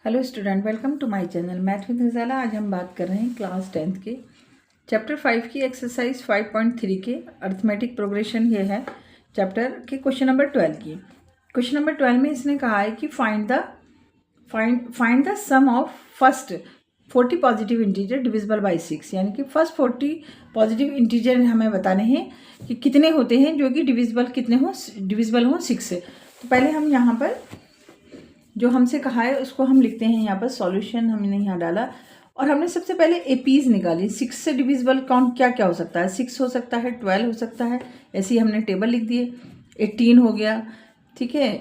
Hello student, welcome to my channel math with Ghazala. आज हम बात कर रहे हैं क्लास 10th के चैप्टर 5 की एक्सरसाइज 5.3 के अर्थमेटिक प्रोग्रेशन। ये है चैप्टर के क्वेश्चन नंबर 12 की। क्वेश्चन नंबर 12 में इसने कहा है कि find the sum of first 40 positive integer divisible by 6, यानी कि फर्स्ट 40 पॉजिटिव इंटीजर हमें बताने हैं कि कितने होते हैं जो कि डिविजिबल हो 6 से। तो पहले हम यहाँ पर जो हमसे कहा है उसको हम लिखते हैं। यहाँ पर सॉल्यूशन हमने यहाँ डाला और हमने सबसे पहले एपीज निकाली। 6 से डिविजिबल काउंट क्या क्या हो सकता है? 6 हो सकता है, 12 हो सकता है, ऐसे ही हमने टेबल लिख दिए। 18 हो गया, ठीक है,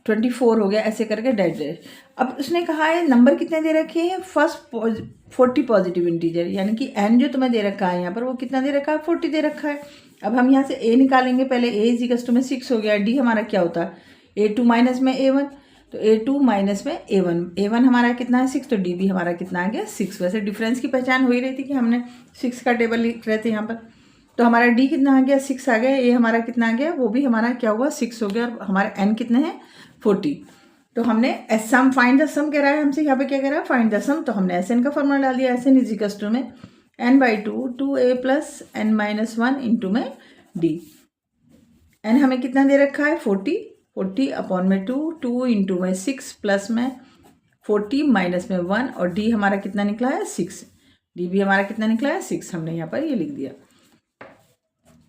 24 हो गया, ऐसे करके डैश डैश। अब उसने कहा है नंबर कितने दे रखे हैं? फर्स्ट 40 पॉजिटिव इंटीजर, यानी कि एन जो तुम्हें दे रखा है यहाँ पर वो कितना दे रखा है? 40 दे रखा है। अब हम यहाँ से ए निकालेंगे। पहले ए इज इक्वल टू में 6 हो गया। डी हमारा क्या होता है? A2 माइनस में A1, तो A2 माइनस में A1 हमारा कितना है? 6। तो डी भी हमारा कितना आ गया? 6। वैसे डिफरेंस की पहचान हो ही रही थी कि हमने 6 का टेबल लिख रहे थे यहाँ पर। तो हमारा डी कितना आ गया? 6 आ गया। ए हमारा कितना आ गया? वो भी हमारा क्या हुआ? 6 हो गया। और हमारे एन कितने हैं? 40। तो हमने एस सम फाइंड द सम कह रहा है हमसे, यहाँ पे क्या कह रहा है? Find the sum. तो हमने एस एन का फॉर्मूला डाल दिया। S N is equal to में n/2 2a plus n-1 into में डी। एन हमें कितना दे रखा है? 40 अपॉन में 2 इंटू में 6 प्लस में 40 माइनस में 1, और डी हमारा कितना निकला है? 6। डी भी हमारा कितना निकला है? 6। हमने यहाँ पर ये लिख दिया।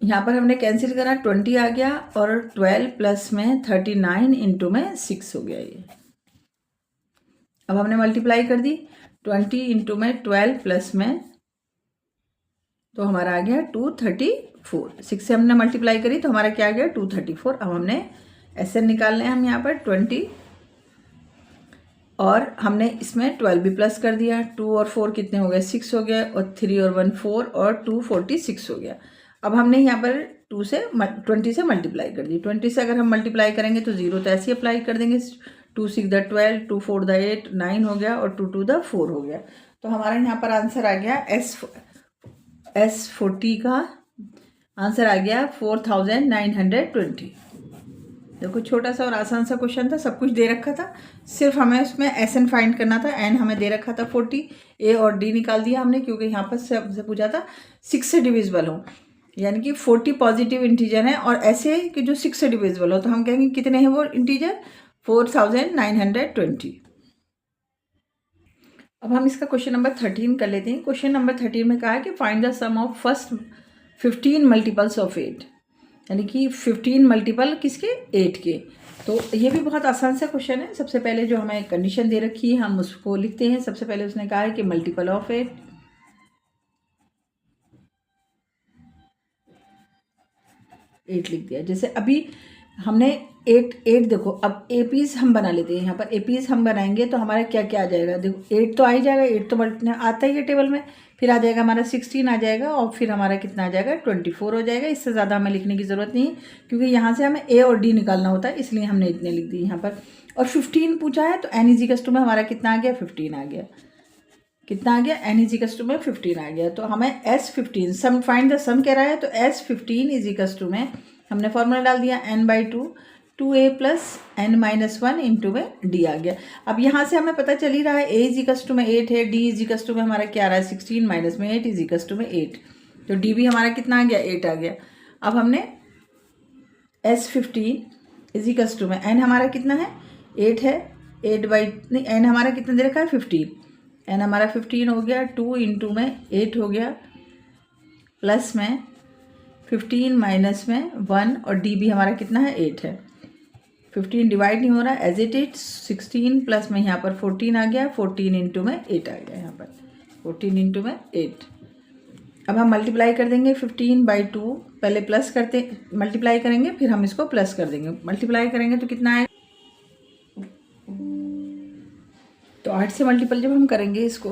यहाँ पर हमने कैंसिल करा, 20 आ गया और 12 प्लस में 39 इंटू में 6 हो गया ये। अब हमने मल्टीप्लाई कर दी 20 इंटू में 12 प्लस में, तो हमारा आ गया 234। 6 से हमने मल्टीप्लाई करी तो हमारा क्या आ गया? 234। अब हमने एस एन निकालने हैं हम यहाँ पर 20, और हमने इसमें 12 भी प्लस कर दिया। 2 और 4 कितने हो गए? 6 हो गए, और 3 और 1 4, और 2 46 हो गया। अब हमने यहाँ पर 20 से मल्टीप्लाई कर दी। 20 से अगर हम मल्टीप्लाई करेंगे तो 0 तो ऐसे ही अप्लाई कर देंगे। 2 6 द 12, 2 4 द 8, 9 हो गया, और 2 2 द 4 हो गया। तो हमारा यहाँ पर आंसर आ गया एस 40 का आंसर आ गया 4920। देखो छोटा सा और आसान सा क्वेश्चन था, सब कुछ दे रखा था, सिर्फ हमें उसमें एस एन फाइंड करना था। एन हमें दे रखा था 40, ए और डी निकाल दिया हमने, क्योंकि यहाँ पर से पूछा था 6 से डिविजिबल हो, यानी कि 40 पॉजिटिव इंटीजर हैं और ऐसे कि जो 6 से डिविजिबल हो। तो हम कहेंगे कितने हैं वो इंटीजर? 4920। अब हम इसका क्वेश्चन नंबर 13 कर लेते हैं। क्वेश्चन नंबर 13 में कहा है कि find the sum of first 15 multiples of 8, यानी कि 15 मल्टीपल किसके? 8 के। तो ये भी बहुत आसान सा क्वेश्चन है। सबसे पहले जो हमें कंडीशन दे रखी है हम उसको लिखते हैं। सबसे पहले उसने कहा है कि मल्टीपल ऑफ 8 लिख दिया। जैसे अभी हमने 8 देखो, अब एपीज हम बना लेते हैं। यहाँ पर एपीज हम बनाएंगे तो हमारा क्या क्या आ जाएगा? देखो 8 तो आ ही जाएगा, 8 तो आता ही है टेबल में। फिर आ जाएगा हमारा 16 आ जाएगा, और फिर हमारा कितना आ जाएगा? 24 हो जाएगा। इससे ज़्यादा हमें लिखने की ज़रूरत नहीं है, क्योंकि यहाँ से हमें ए और डी निकालना होता है, इसलिए हमने इतने लिख दिए यहाँ पर। और 15 पूछा है तो एन इज इक्वल टू में हमारा कितना आ गया? 15 आ गया। कितना आ गया? एन इज इक्वल टू में 15 आ गया। तो हमें S15 सम फाइंड द सम कह रहा है, तो S15 इज इक्वल टू में हमने फॉर्मूला डाल दिया n/2 2a plus n-1 into में डी आ गया। अब यहाँ से हमें पता चल ही रहा है a इज इक्वल टू में 8 है, d इज इक्वल टू में हमारा क्या आ रहा है? 16 माइनस में 8 इज इक्वल टू में 8। तो d भी हमारा कितना आ गया? 8 आ गया। अब हमने S15 इज इक्वल टू में n हमारा कितना है? 8 है। 8/नहीं, n हमारा कितना दे रखा है? 15। n हमारा 15 हो गया। 2 इंटू में 8 हो गया, प्लस में 15 माइनस में 1, और d भी हमारा कितना है? 8 है। 15 डिवाइड नहीं हो रहा एज इट इज। 16 प्लस में यहाँ पर 14 आ गया। 14 इंटू में 8 आ गया यहाँ पर। 14 इंटू में 8। अब हम मल्टीप्लाई कर देंगे 15/2। पहले प्लस करते मल्टीप्लाई करेंगे, फिर हम इसको प्लस कर देंगे। मल्टीप्लाई करेंगे तो कितना आएगा? तो 8 से मल्टीपल जब हम करेंगे इसको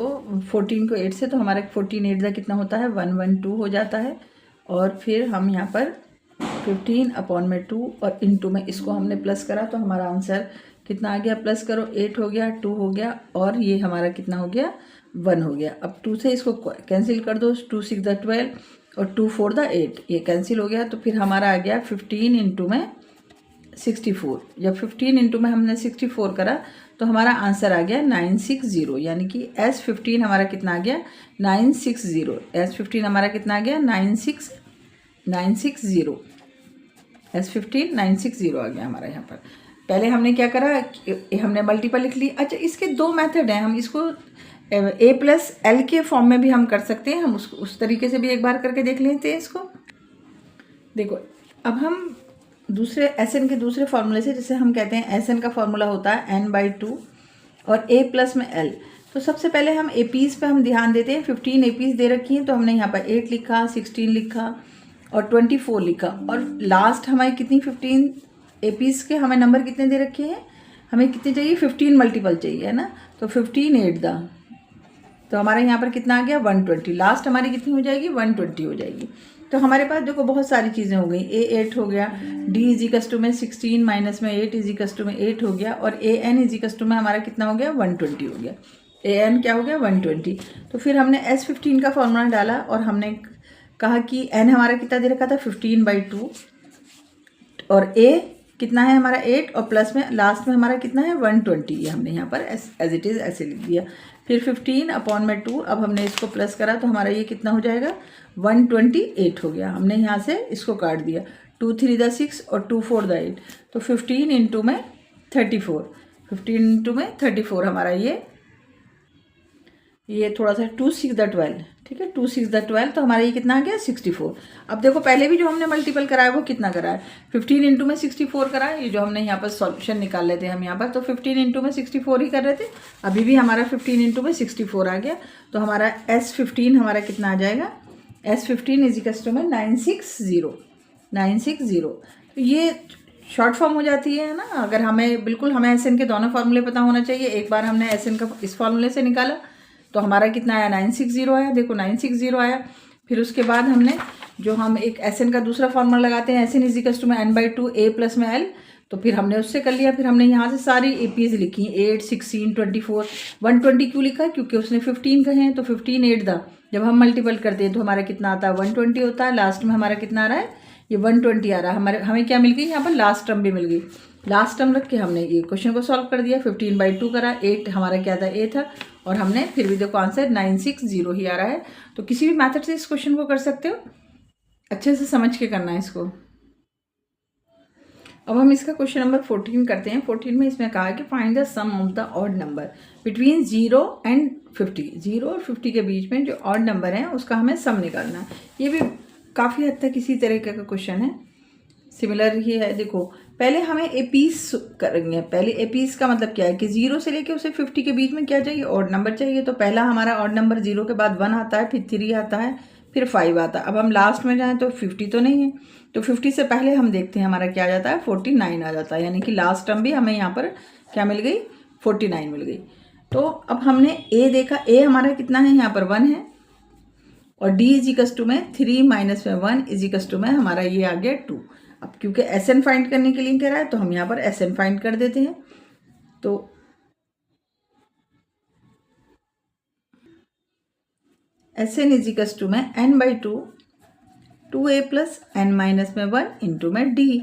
14 को 8 से, तो हमारा 14 8 का कितना होता है? 112 हो जाता है। और फिर हम यहाँ पर 15 अपॉन में 2 और इंटू में इसको हमने प्लस करा, तो हमारा आंसर कितना आ गया? प्लस करो, 8 हो गया, 2 हो गया, और ये हमारा कितना हो गया? 1 हो गया। अब 2 से इसको कैंसिल कर दो। 2 6 द 12 और 2 4 द 8, ये कैंसिल हो गया। तो फिर हमारा आ गया 15 इंटू में 64। जब 15 इंटू में हमने 64 करा तो हमारा आंसर आ गया 960, यानी कि S15 हमारा कितना आ गया 960। S15 हमारा कितना आ गया 960। S15 960 आ गया हमारा यहाँ पर। पहले हमने क्या करा, हमने मल्टीपल लिख ली। अच्छा, इसके दो मेथड हैं, हम इसको A+L के फॉर्म में भी हम कर सकते हैं। हम उस तरीके से भी एक बार करके देख लेते हैं इसको। देखो, अब हम दूसरे SN के दूसरे फार्मूले से, जैसे हम कहते हैं SN का फार्मूला होता है n/2 और A+ में L। तो सबसे पहले हम APs पे हम ध्यान देते हैं। 15 APs दे रखी हैं, तो हमने यहाँ पर 8 लिखा, 16 लिखा और 24 लिखा। और लास्ट हमारी कितनी 15 APs के हमें नंबर कितने दे रखे हैं, हमें कितने चाहिए 15 मल्टीपल चाहिए, है ना। तो 15 8 दा, तो हमारा यहाँ पर कितना आ गया 120। लास्ट हमारी कितनी हो जाएगी 120 हो जाएगी। तो हमारे पास देखो बहुत सारी चीज़ें हो गई। A8 हो गया, D = में 16 माइनस में 8 = में 8 हो गया, और AN = में हमारा कितना हो गया 120 हो गया। AN क्या हो गया 120। तो फिर हमने S15 का फॉर्मूला डाला और हमने कहा कि N हमारा कितना दे रखा था 15/2, और A कितना है हमारा 8, और प्लस में लास्ट में हमारा कितना है 120। ये हमने यहाँ पर एज इट इज़ ऐसे लिख दिया। फिर 15/2, अब हमने इसको प्लस करा तो हमारा ये कितना हो जाएगा 128 हो गया। हमने यहाँ से इसको काट दिया, 2 3 दा 6 और 2 4 दा 8, तो 15 इंटू में 34, 15 इंटू में 34 हमारा ये थोड़ा सा 2 6 दा 12, ठीक है 2 6 दा 12, तो हमारा ये कितना आ गया 64। अब देखो पहले भी जो हमने मल्टीपल कराया वो कितना कराया 15 इंटू में 64 कराया। ये जो हमने यहाँ पर सॉल्यूशन निकाल लेते हैं हम यहाँ पर, तो 15 इंटू में 64 ही कर रहे थे। अभी भी हमारा 15 इंटू में 64 आ गया। तो हमारा S15 हमारा कितना आ जाएगा, S15 = में 960। तो ये शॉर्ट फॉर्म हो जाती है ना। अगर हमें बिल्कुल हमें SN के दोनों फार्मूले पता होना चाहिए। एक बार हमने SN का इस फार्मूले से निकाला तो हमारा कितना आया 960 आया। देखो 960 आया। फिर उसके बाद हमने जो हम एक SN का दूसरा फार्मूला लगाते हैं, SN = में n/2 A+ में L, तो फिर हमने उससे कर लिया। फिर हमने यहाँ से सारी APs लिखी, 8 16 24। 120 क्यों लिखा है, क्योंकि उसने 15 कहे हैं, तो 15 8 दा जब हम मल्टीपल करते हैं तो हमारा कितना आता है 120 होता है। लास्ट में हमारा कितना आ रहा है, ये 120 आ रहा है। हमें क्या मिल गई यहाँ पर, लास्ट टर्म भी मिल गई। लास्ट टर्म रख के हमने ये क्वेश्चन को सॉल्व कर दिया। 15/2 करा, 8 हमारा क्या था A था, और हमने फिर भी देखो आंसर 960 ही आ रहा है। तो किसी भी मेथड से इस क्वेश्चन को कर सकते हो, अच्छे से समझ के करना है इसको। अब हम इसका क्वेश्चन नंबर 14 करते हैं। 14 में इसमें कहा है कि find the sum of the odd number between 0 and 50। 0 और 50 के बीच में जो ऑड नंबर है उसका हमें सम निकालना है। ये भी काफ़ी हद तक इसी तरीके का क्वेश्चन है, सिमिलर ही है। देखो पहले हमें APs करेंगे। पहले APs का मतलब क्या है कि 0 से लेके उसे 50 के बीच में क्या चाहिए, ऑड नंबर चाहिए। तो पहला हमारा ऑड नंबर 0 के बाद 1 आता है, फिर 3 आता है, फिर 5 आता है। अब हम लास्ट में जाएं तो 50 तो नहीं है, तो 50 से पहले हम देखते हैं हमारा क्या आ जाता है 49 आ जाता है। यानी कि लास्ट टर्म भी हमें यहाँ पर क्या मिल गई 49 मिल गई। तो अब हमने A देखा, A हमारा कितना है यहाँ पर 1 है, और D = में 3 माइनस में 1 = में हमारा ये आ गया 2। अब क्योंकि SN फाइंड करने के लिए कह रहा है तो हम यहाँ पर SN फाइंड कर देते हैं। तो SN = में n/2 2A + n - में 1 इंटू में D।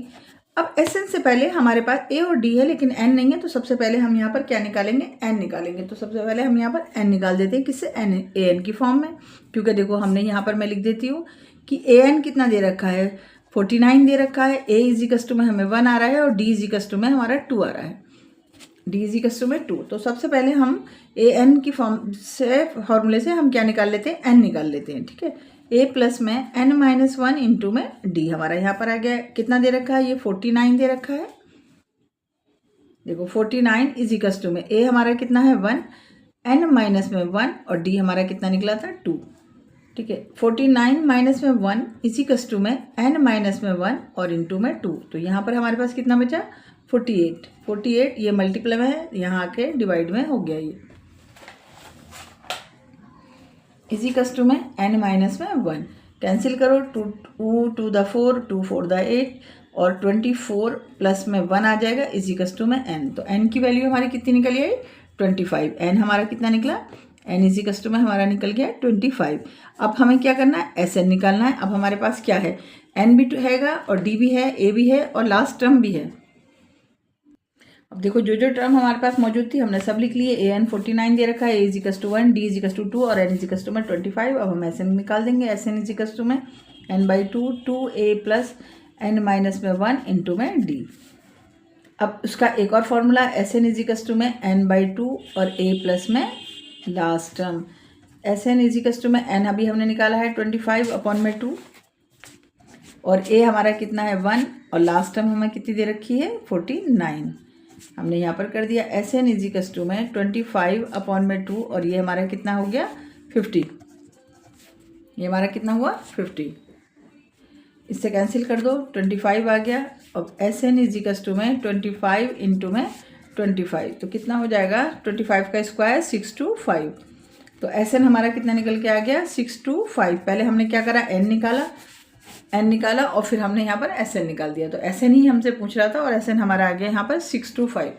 अब SN से पहले हमारे पास A और D है लेकिन N नहीं है, तो सबसे पहले हम यहाँ पर क्या निकालेंगे N निकालेंगे। तो सबसे पहले हम यहाँ पर N निकाल देते हैं, किससे AN की फॉर्म में। क्योंकि देखो हमने यहाँ पर मैं लिख देती हूँ कि AN कितना दे रखा है 49 दे रखा है, A = में हमें 1 आ रहा है, और D = में हमारा 2 आ रहा है। D = में 2। तो सबसे पहले हम AN की फॉर्मूले से हम क्या निकाल लेते हैं, N निकाल लेते हैं, ठीक है। A+ में n - 1 इंटू में D हमारा यहाँ पर आ गया। कितना दे रखा है, ये 49 दे रखा है। देखो 49 = में A हमारा कितना है 1, n - में 1, और D हमारा कितना निकला था 2, ठीक है। 49 माइनस में 1 = में n माइनस में 1 और इंटू में 2। तो यहाँ पर हमारे पास कितना बचा 48। 48 ये मल्टीप्लाई में है, यहाँ आके डिवाइड में हो गया। ये = में n माइनस में 1 कैंसिल करो, 2 2 दा 4 2 4 दा 8, और 24 प्लस में 1 आ जाएगा = में n। तो n की वैल्यू हमारी कितनी निकली आई 25। n हमारा कितना निकला, n = में हमारा निकल गया 25। अब हमें क्या करना है SN निकालना है। अब हमारे पास क्या है N भी हैगा, और D भी है, A भी है, और लास्ट टर्म भी है। अब देखो जो जो टर्म हमारे पास मौजूद थी हमने सब लिख लिए। ए एन 49 दे रखा है, ए इजिकस टू 1, डी इजिकस टू 2 और एन इजिकस टू में 25। अब हम एस एन निकाल देंगे। एस एन इजिकस टू में n/2 2a plus n minus में 1 इंटू में डी। अब उसका एक और formula S N is equals to में n/2 और a प्लस में last term. S N is equals to में n अभी हमने निकाला है 25/2 और a हमारा कितना है 1 और लास्ट टर्म हमें कितनी दे रखी है 49। हमने यहाँ पर कर दिया एस एन इजिकस टू में 25/2 और ये हमारा कितना हो गया 50। ये हमारा कितना हुआ 50। इससे कैंसिल कर दो, 25 आ गया। अब एस एन इजिकस टू में 25 इंटू में 25 तो कितना हो जाएगा 25 का स्क्वायर 625। तो एस एन हमारा कितना निकल के आ गया 625। पहले हमने क्या करा एन निकाला और फिर हमने यहाँ पर एस एन निकाल दिया। तो एस एन ही हमसे पूछ रहा था और एस एन हमारा आ गया यहाँ पर 625।